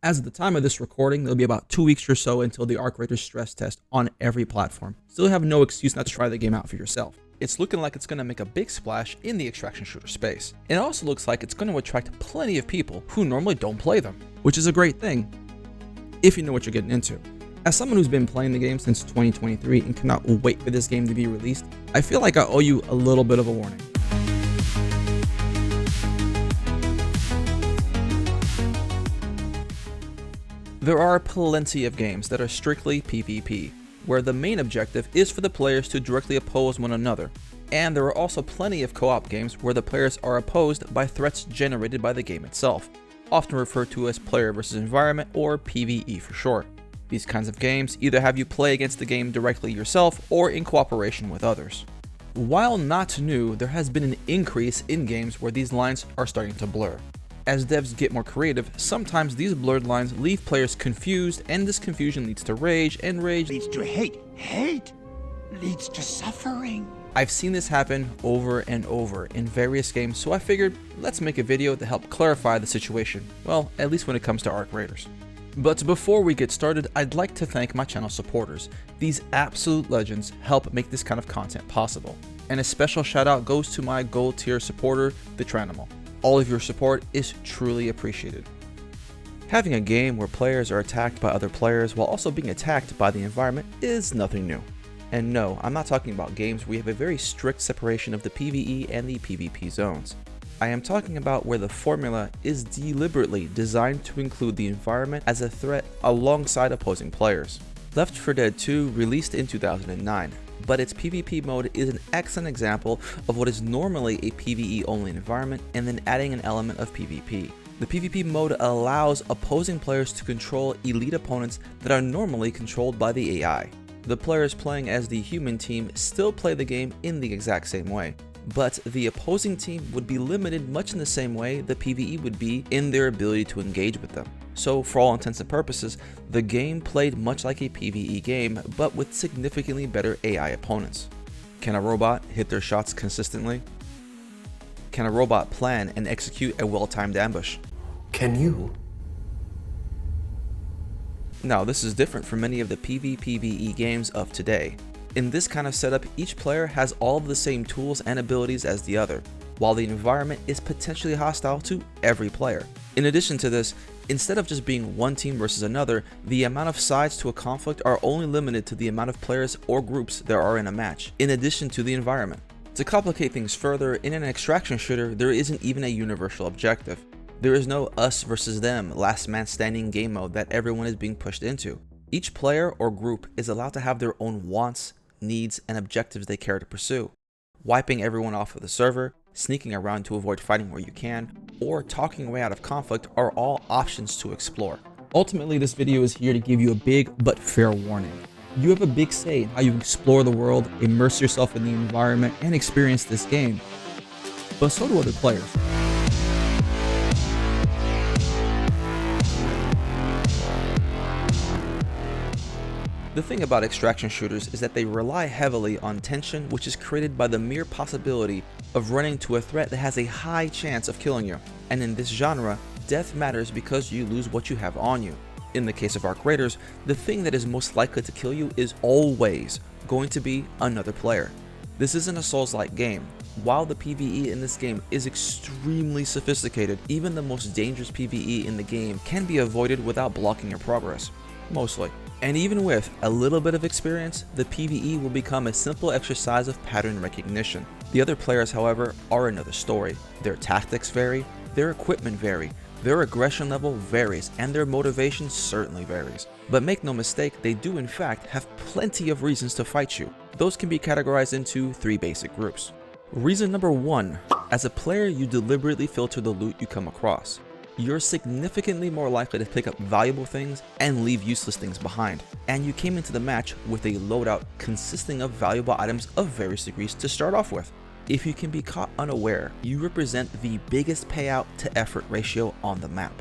As of the time of this recording, there'll be about 2 weeks or so until the Arc Raiders stress test on every platform. Still have no excuse not to try the game out for yourself. It's looking like it's going to make a big splash in the extraction shooter space. And it also looks like it's going to attract plenty of people who normally don't play them, which is a great thing if you know what you're getting into. As someone who's been playing the game since 2023 and cannot wait for this game to be released, I feel like I owe you a little bit of a warning. There are plenty of games that are strictly PvP, where the main objective is for the players to directly oppose one another, and there are also plenty of co-op games where the players are opposed by threats generated by the game itself, often referred to as player versus environment or PvE for short. These kinds of games either have you play against the game directly yourself or in cooperation with others. While not new, there has been an increase in games where these lines are starting to blur. As devs get more creative, sometimes these blurred lines leave players confused, and this confusion leads to rage, and rage leads to hate. Hate leads to suffering. I've seen this happen over and over in various games, so I figured let's make a video to help clarify the situation. Well, at least when it comes to Arc Raiders. But before we get started, I'd like to thank my channel supporters. These absolute legends help make this kind of content possible. And a special shout out goes to my gold tier supporter, the Tranimal. All of your support is truly appreciated. Having a game where players are attacked by other players while also being attacked by the environment is nothing new. And no, I'm not talking about games where we have a very strict separation of the PvE and the PvP zones. I am talking about where the formula is deliberately designed to include the environment as a threat alongside opposing players. Left 4 Dead 2 released in 2009, but its PvP mode is an excellent example of what is normally a PvE only environment and then adding an element of PvP. The PvP mode allows opposing players to control elite opponents that are normally controlled by the AI. The players playing as the human team still play the game in the exact same way, but the opposing team would be limited much in the same way the PvE would be in their ability to engage with them. So for all intents and purposes, the game played much like a PvE game, but with significantly better AI opponents. Can a robot hit their shots consistently? Can a robot plan and execute a well-timed ambush? Can you? Now, this is different from many of the PvPvE games of today. In this kind of setup, each player has all of the same tools and abilities as the other, while the environment is potentially hostile to every player. In addition to this, instead of just being one team versus another, the amount of sides to a conflict are only limited to the amount of players or groups there are in a match, in addition to the environment. To complicate things further, in an extraction shooter, there isn't even a universal objective. There is no us versus them, last man standing game mode that everyone is being pushed into. Each player or group is allowed to have their own wants, needs, and objectives they care to pursue. Wiping everyone off of the server, sneaking around to avoid fighting where you can, or talking away out of conflict are all options to explore. Ultimately, this video is here to give you a big but fair warning. You have a big say in how you explore the world, immerse yourself in the environment, and experience this game. But so do other players. The thing about extraction shooters is that they rely heavily on tension, which is created by the mere possibility of running into a threat that has a high chance of killing you. And in this genre, death matters because you lose what you have on you. In the case of Arc Raiders, the thing that is most likely to kill you is always going to be another player. This isn't a Souls-like game. While the PvE in this game is extremely sophisticated, even the most dangerous PvE in the game can be avoided without blocking your progress. Mostly. And even with a little bit of experience, the PvE will become a simple exercise of pattern recognition. The other players, however, are another story. Their tactics vary, their equipment vary, their aggression level varies, and their motivation certainly varies. But make no mistake, they do in fact have plenty of reasons to fight you. Those can be categorized into 3 basic groups. Reason number 1, as a player you deliberately filter the loot you come across. You're significantly more likely to pick up valuable things and leave useless things behind. And you came into the match with a loadout consisting of valuable items of various degrees to start off with. If you can be caught unaware, you represent the biggest payout to effort ratio on the map,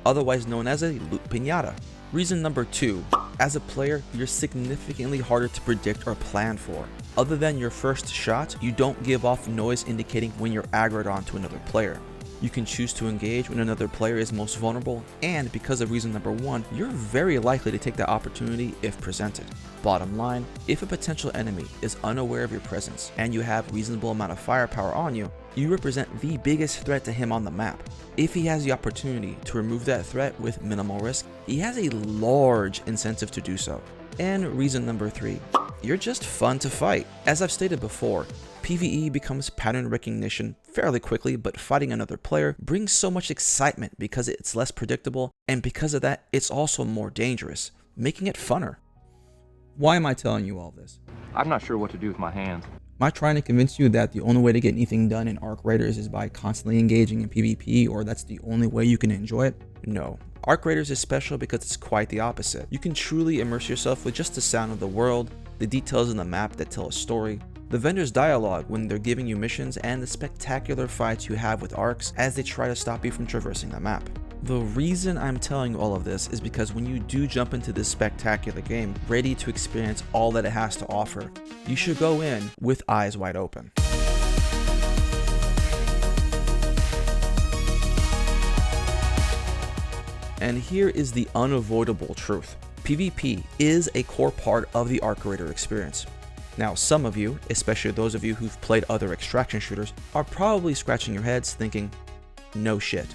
otherwise known as a loot piñata. Reason number 2, as a player, you're significantly harder to predict or plan for. Other than your first shot, you don't give off noise indicating when you're aggroed onto another player. You can choose to engage when another player is most vulnerable, and because of reason number 1, you're very likely to take that opportunity if presented. Bottom line, if a potential enemy is unaware of your presence and you have reasonable amount of firepower on you, you represent the biggest threat to him on the map. If he has the opportunity to remove that threat with minimal risk, he has a large incentive to do so. And reason number 3, you're just fun to fight. As I've stated before, PvE becomes pattern recognition fairly quickly, but fighting another player brings so much excitement because it's less predictable, and because of that, it's also more dangerous, making it funner. Why am I telling you all this? I'm not sure what to do with my hands. Am I trying to convince you that the only way to get anything done in Arc Raiders is by constantly engaging in PvP, or that's the only way you can enjoy it? No. Arc Raiders is special because it's quite the opposite. You can truly immerse yourself with just the sound of the world, the details in the map that tell a story, the vendor's dialogue when they're giving you missions, and the spectacular fights you have with arcs as they try to stop you from traversing the map. The reason I'm telling you all of this is because when you do jump into this spectacular game, ready to experience all that it has to offer, you should go in with eyes wide open. And here is the unavoidable truth. PvP is a core part of the Arc Raider experience. Now, some of you, especially those of you who've played other extraction shooters, are probably scratching your heads thinking, no shit.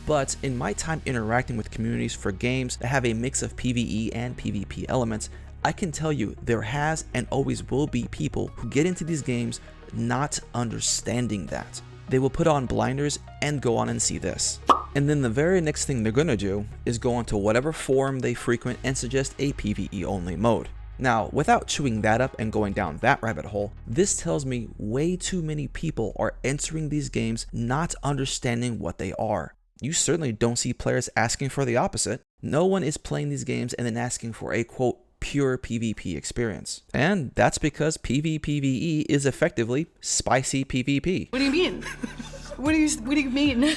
But in my time interacting with communities for games that have a mix of PvE and PvP elements, I can tell you there has and always will be people who get into these games not understanding that. They will put on blinders and go on and see this. And then the very next thing they're gonna do is go onto whatever forum they frequent and suggest a PvE only mode. Now, without chewing that up and going down that rabbit hole, this tells me way too many people are entering these games not understanding what they are. You certainly don't see players asking for the opposite. No one is playing these games and then asking for a quote pure PvP experience. And that's because PvPvE is effectively spicy PvP. What do you mean? What do you mean?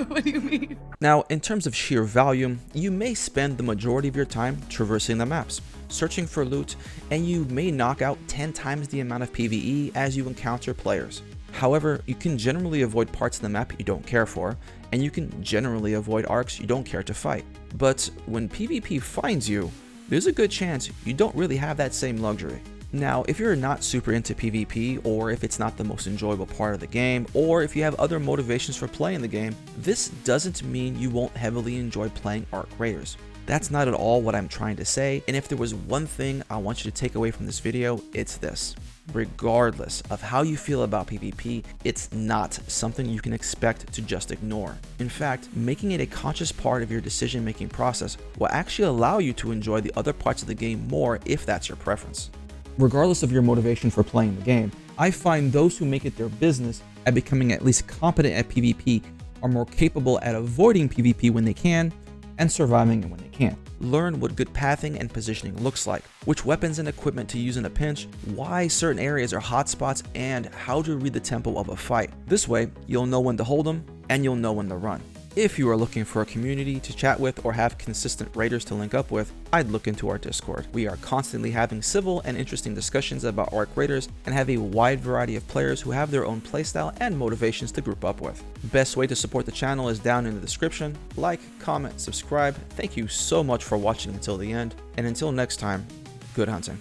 What do you mean? Now, in terms of sheer volume, you may spend the majority of your time traversing the maps, searching for loot, and you may knock out 10 times the amount of PvE as you encounter players. However, you can generally avoid parts of the map you don't care for, and you can generally avoid arcs you don't care to fight. But when PvP finds you, there's a good chance you don't really have that same luxury. Now, if you're not super into PvP, or if it's not the most enjoyable part of the game, or if you have other motivations for playing the game, this doesn't mean you won't heavily enjoy playing Arc Raiders. That's not at all what I'm trying to say, and if there was one thing I want you to take away from this video, it's this. Regardless of how you feel about PvP, it's not something you can expect to just ignore. In fact, making it a conscious part of your decision-making process will actually allow you to enjoy the other parts of the game more if that's your preference. Regardless of your motivation for playing the game, I find those who make it their business at becoming at least competent at PvP are more capable at avoiding PvP when they can and surviving it when they can't. Learn what good pathing and positioning looks like, which weapons and equipment to use in a pinch, why certain areas are hotspots, and how to read the tempo of a fight. This way, you'll know when to hold them and you'll know when to run. If you are looking for a community to chat with or have consistent raiders to link up with, I'd look into our Discord. We are constantly having civil and interesting discussions about Arc Raiders and have a wide variety of players who have their own playstyle and motivations to group up with. Best way to support the channel is down in the description. Like, comment, subscribe. Thank you so much for watching until the end, and until next time, good hunting.